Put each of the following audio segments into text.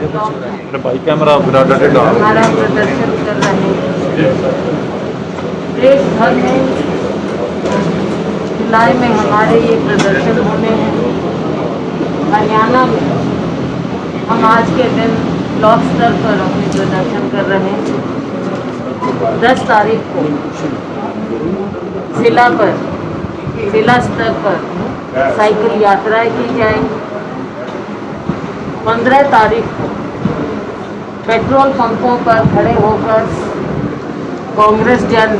भाई कैमरा हमारा प्रदर्शन कर रहे हैं। देश भर में जुलाई में हमारे ये प्रदर्शन होने हैं। हरियाणा में हम आज के दिन ब्लॉक स्तर पर अपने प्रदर्शन कर रहे हैं। 10 तारीख को जिला स्तर पर साइकिल यात्राएं की जाएंगी। 15 तारीख को पेट्रोल पंपों पर खड़े होकर कांग्रेस जन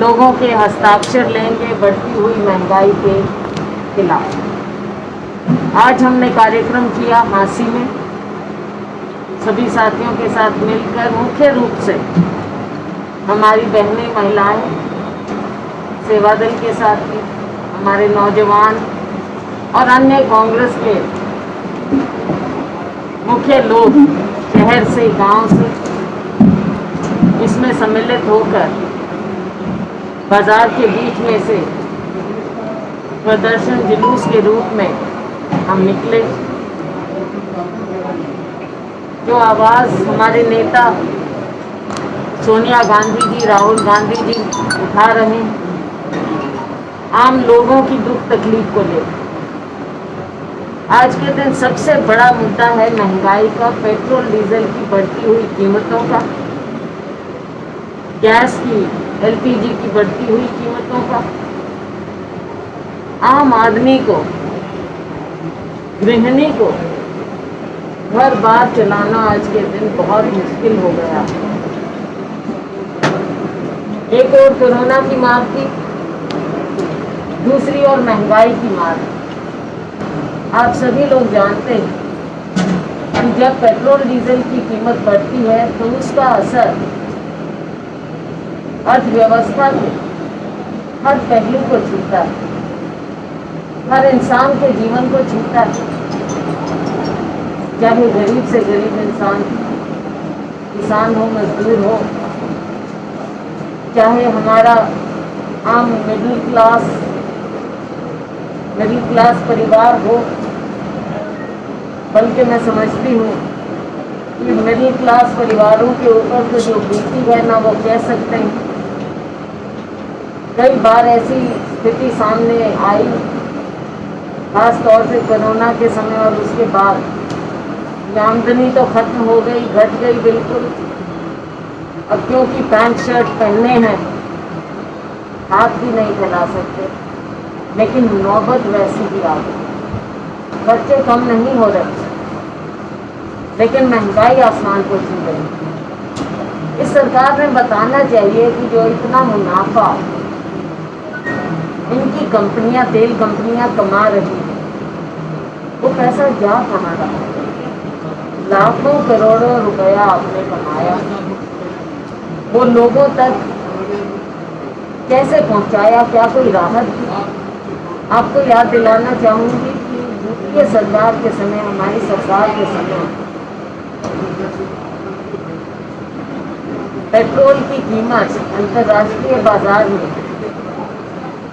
लोगों के हस्ताक्षर लेंगे बढ़ती हुई महंगाई के खिलाफ। आज हमने कार्यक्रम किया हांसी में सभी साथियों के साथ मिलकर। मुख्य रूप से हमारी बहनें महिलाएं, सेवा दल के साथी, हमारे नौजवान और अन्य कांग्रेस के मुख्य लोग शहर से गांव से इसमें सम्मिलित होकर बाजार के बीच में से प्रदर्शन जुलूस के रूप में हम निकले। जो आवाज़ हमारे नेता सोनिया गांधी जी, राहुल गांधी जी उठा रहे हैं आम लोगों की दुख तकलीफ को लेकर। आज के दिन सबसे बड़ा मुद्दा है महंगाई का, पेट्रोल डीजल की बढ़ती हुई कीमतों का, गैस की, एलपीजी की बढ़ती हुई कीमतों का। आम आदमी को, गृहिणी को घर बार चलाना आज के दिन बहुत मुश्किल हो गया। एक और कोरोना की मार थी, दूसरी ओर महंगाई की मार। आप सभी लोग जानते हैं कि जब पेट्रोल डीजल की कीमत बढ़ती है तो उसका असर अर्थव्यवस्था के हर पहलू को छूता है, हर इंसान के जीवन को छूता है। चाहे गरीब से गरीब इंसान, किसान हो, मजदूर हो, चाहे हमारा आम मिडिल क्लास परिवार हो। बल्कि मैं समझती हूँ कि मिडिल क्लास परिवारों के ऊपर तो जो बीती है ना वो कह सकते हैं। कई बार ऐसी स्थिति सामने आई, खास तौर से कोरोना के समय और उसके बाद। आमदनी तो खत्म हो गई, घट गई बिल्कुल। अब क्योंकि पैंट शर्ट पहनने हैं, हाथ भी नहीं फैला सकते, लेकिन नौबत वैसी भी आ गई। खर्चे कम नहीं हो रहे, लेकिन महंगाई आसमान को छू गई। इस सरकार ने बताना चाहिए कि जो इतना मुनाफा इनकी कंपनियां, तेल कंपनियां कमा रही हैं, वो पैसा जा कहाँ रहा है? लाखों करोड़ों रुपया आपने कमाया, वो लोगों तक कैसे पहुंचाया? क्या कोई राहत थी? आपको याद दिलाना चाहूंगी कि यूपीए सरकार के समय, हमारी सरकार के समय पेट्रोल की कीमत अंतर्राष्ट्रीय बाजार में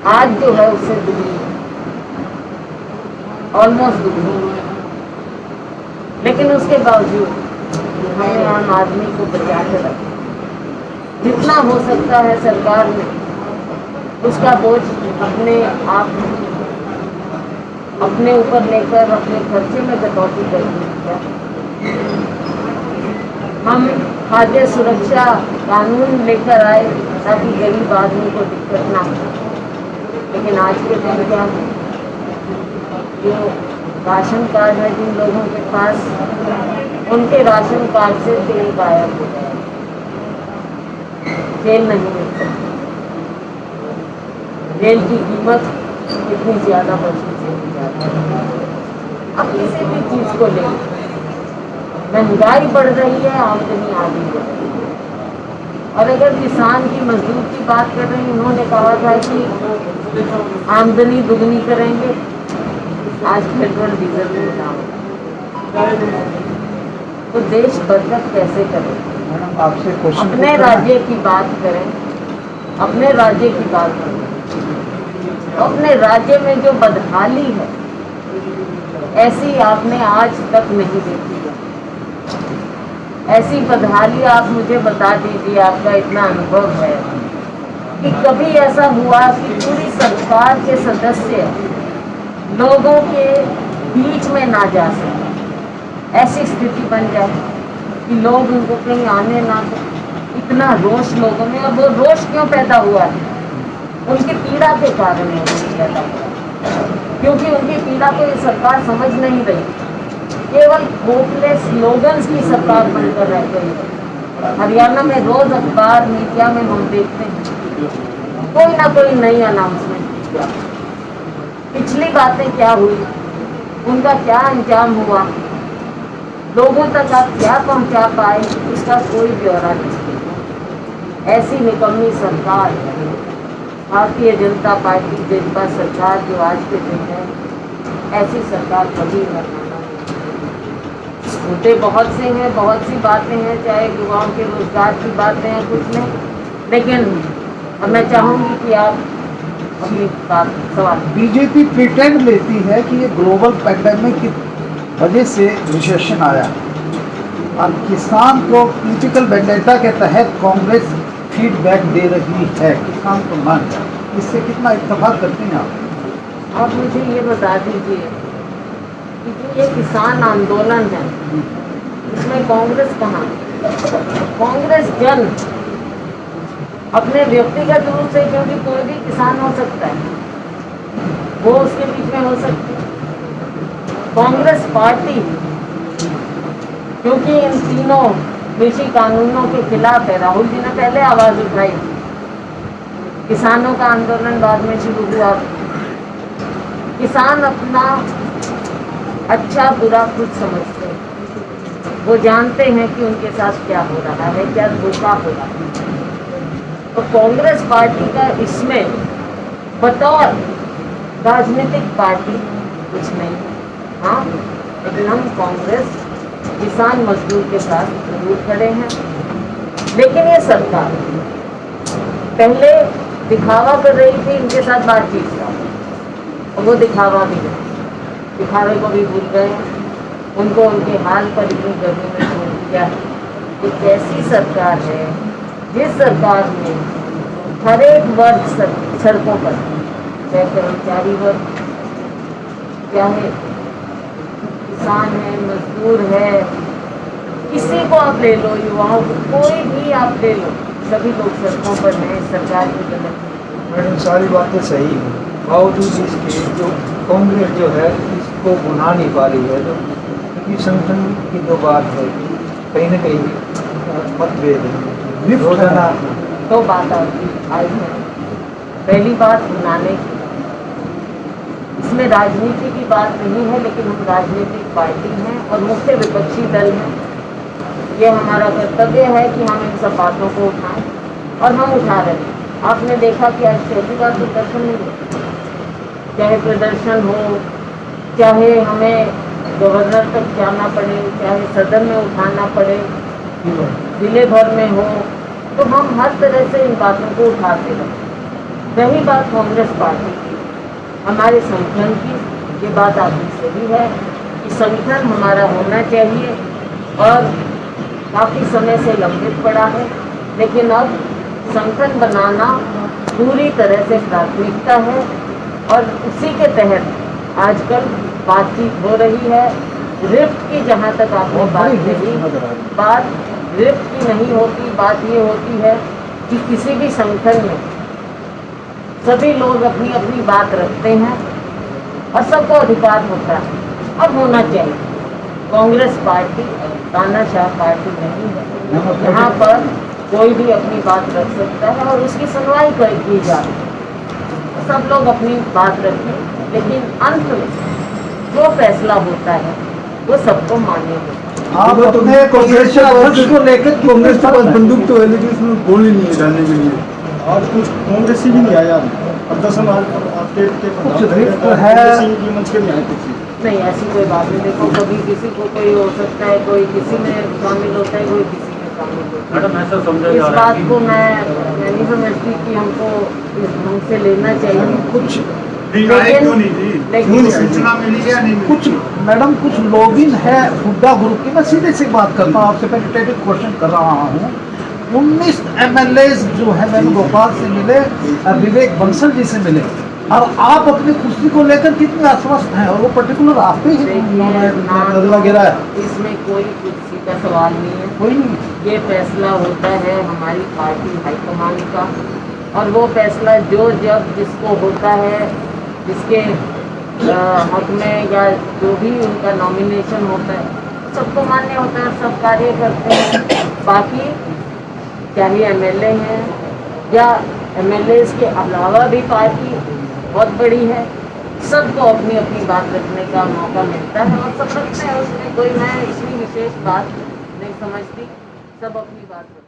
आज जो है उससे दुगनी, ऑलमोस्ट दुगनी। लेकिन उसके बावजूद हमें आम आदमी को बचा के रखा। जितना हो सकता है सरकार ने उसका बोझ अपने ऊपर लेकर अपने खर्चे में कटौती कर दी। हम खाद्य सुरक्षा कानून लेकर आए ताकि गरीब आदमी को दिक्कत ना हो। लेकिन आज के दिन क्या, जो राशन कार्ड है जिन लोगों के पास, उनके राशन कार्ड से तेल गायब हो गया, तेल नहीं मिल सकता। तेल की कीमत इतनी ज़्यादा बढ़ती चली जाती है। अब किसी भी चीज़ को ले, महंगाई बढ़ रही है, आमदनी आगे बढ़ रही है। और अगर किसान की, मजदूर की बात कर रहे हैं, उन्होंने कहा था कि आमदनी दुगनी करेंगे। आज पेट्रोल डीजल के दाम, तो देश बरकत कैसे करें? मैडम आपसे क्वेश्चन, अपने राज्य की बात करें, अपने राज्य की बात करें। अपने राज्य में जो बदहाली है ऐसी आपने आज तक नहीं देखी है। ऐसी बदहाली आप मुझे बता दीजिए, आपका इतना अनुभव है कि कभी ऐसा हुआ कि पूरी सरकार के सदस्य लोगों के बीच में ना जा सके, ऐसी स्थिति बन जाए कि लोग उनको कहीं आने ना दें। इतना रोष लोगों में, और वो रोष क्यों पैदा हुआ है? उनकी पीड़ा के कारण है रोष पैदा हुआ, क्योंकि उनकी पीड़ा को ये सरकार समझ नहीं रही। केवल खोखले स्लोगन्स की सरकार बनकर रह गई है। हरियाणा में रोज अखबार मीडिया में हम देखते हैं कोई ना कोई नई अनाउंसमेंट किया। पिछली बातें क्या हुई, उनका क्या अंजाम हुआ, लोगों तक आप क्या पहुंचा पाए, इसका कोई ब्यौरा नहीं। ऐसी निकम्मी सरकार भारतीय जनता पार्टी जनता सरकार जो आज के दिन है, ऐसी सरकार कभी न मुद्दे बहुत से हैं, बहुत सी बातें हैं, चाहे युवाओं के रोजगार की बातें हैं, कुछ नहीं, लेकिन अब मैं चाहूँगी कि आप अपनी बात सवाल। बीजेपी प्रिटेंड लेती है कि ये ग्लोबल पैंडेमिक की वजह से रिसेशन आया और किसान को पॉलिटिकल वेंडेटा के तहत कांग्रेस फीडबैक दे रही है, किसान को मान। इससे कितना इत्तेफाक करते हैं आप मुझे ये बता दीजिए कि जो ये किसान आंदोलन है इसमें कांग्रेस कहाँ? कांग्रेस जन अपने व्यक्तिगत रूप से, क्योंकि कोई भी किसान हो सकता है, वो उसके बीच में हो सकती है। कांग्रेस पार्टी क्योंकि इन तीनों कृषि कानूनों के खिलाफ है, राहुल जी ने पहले आवाज उठाई, किसानों का आंदोलन बाद में शुरू हुआ। किसान अपना अच्छा बुरा खुद समझते हैं, वो जानते हैं कि उनके साथ क्या हो रहा है, क्या धोखा हो रहा है। तो कांग्रेस पार्टी का इसमें बतौर राजनीतिक पार्टी कुछ नहीं। हाँ, लेकिन हम कांग्रेस किसान मजदूर के साथ जरूर खड़े हैं। लेकिन ये सरकार पहले दिखावा कर रही थी इनके साथ बातचीत का, और वो दिखावा भी नहीं, दिखावे को भी भूल गए, उनको उनके हाल पर इतनी गर्मी में छोड़ दिया। ये कैसी सरकार है जिस सरकार ने हर एक वर्ग सड़कों पर, चाहे कर्मचारी वर्ग, चाहे किसान है, मजदूर है, किसी को आप ले लो, युवाओं को, कोई भी आप ले लो, सभी लोग सड़कों पर हैं। सरकार की गलत। मैडम सारी बातें सही हैं, बावजूद इसके जो कांग्रेस जो है इसको बुना नहीं पा रही है। तो क्योंकि संगठन की जो बात है कहीं न कहीं मतभेद है, रोजाना तो बात आई है। पहली बात बुलाने की, इसमें राजनीति की बात नहीं है, लेकिन हम राजनीतिक पार्टी हैं और मुख्य विपक्षी दल हैं। ये हमारा कर्तव्य है कि हम इन सब बातों को उठाएं, और हम उठा रहे हैं। आपने देखा कि आज पहली बार प्रदर्शन नहीं हो, चाहे प्रदर्शन हो, चाहे हमें गवर्नर तक जाना पड़े, चाहे सदन में उठाना पड़े, जिले भर में हो, तो हम हर तरह से इन बातों को उठाते रहे। रही बात कांग्रेस पार्टी की, हमारे संगठन की, ये बात आपकी सही है कि संगठन हमारा होना चाहिए और काफ़ी समय से लंबित पड़ा है, लेकिन अब संगठन बनाना पूरी तरह से प्राथमिकता है और उसी के तहत आजकल बातचीत हो रही है। रिफ्ट की जहाँ तक आपने बात कही, बात रिफ्ट की नहीं होती, बात ये होती है कि किसी भी संगठन में सभी लोग अपनी अपनी बात रखते हैं और सबको अधिकार होता है, अब होना चाहिए। कांग्रेस पार्टी तानाशाह पार्टी नहीं है, यहाँ पर कोई भी अपनी बात रख सकता है और उसकी सुनवाई की जा रही है। सब लोग अपनी बात रखें, लेकिन अंत में जो फैसला होता है वो सबको मान्य होता है। आप अपने कांग्रेस को लेकर कांग्रेस के पास बंदूक तो है, लेकिन उसमें गोली नहीं है डालने के लिए। आज कुछ कांग्रेस ही नहीं आया, अब 10 है मंच के नहीं आए कुछ नहीं, ऐसी कोई बात नहीं। देखो, कभी किसी को कोई हो सकता है, कोई किसी में शामिल होता है, कोई किसी में शामिल होता है। मैडम ऐसा समझा इस जा रहा है बात को मैं नहीं समझती कि हमको इस ढंग से लेना चाहिए। कुछ लेकिन सूचना मिली या नहीं? कुछ मैडम कुछ लॉगिन है हुड्डा ग्रुप की, मैं सीधे से बात करता हूँ, आपसे पेनिट्रेटिव क्वेश्चन कर रहा हूँ। 19 MLA जो है वेणुगोपाल से मिले, विवेक बंसल जी से मिले, और आप अपनी कुर्सी को लेकर कितने आश्वस्त हैं, और वो पर्टिकुलर आप पे ही नजर गिरा है। इसमें कोई कुर्सी का सवाल नहीं है, कोई नहीं, ये फैसला होता है हमारी पार्टी हाईकमान का, और वो फैसला जो जब जिसको होता है, जिसके हक में या जो भी उनका नॉमिनेशन होता है, सबको मान्य होता है, सब कार्य करते हैं। बाकी चाहे MLA हैं या MLAs के अलावा भी पार्टी बहुत बड़ी है, सबको अपनी अपनी बात रखने का मौका मिलता है और सब रखते हैं, उसमें कोई मैं इतनी विशेष बात नहीं समझती, सब अपनी बात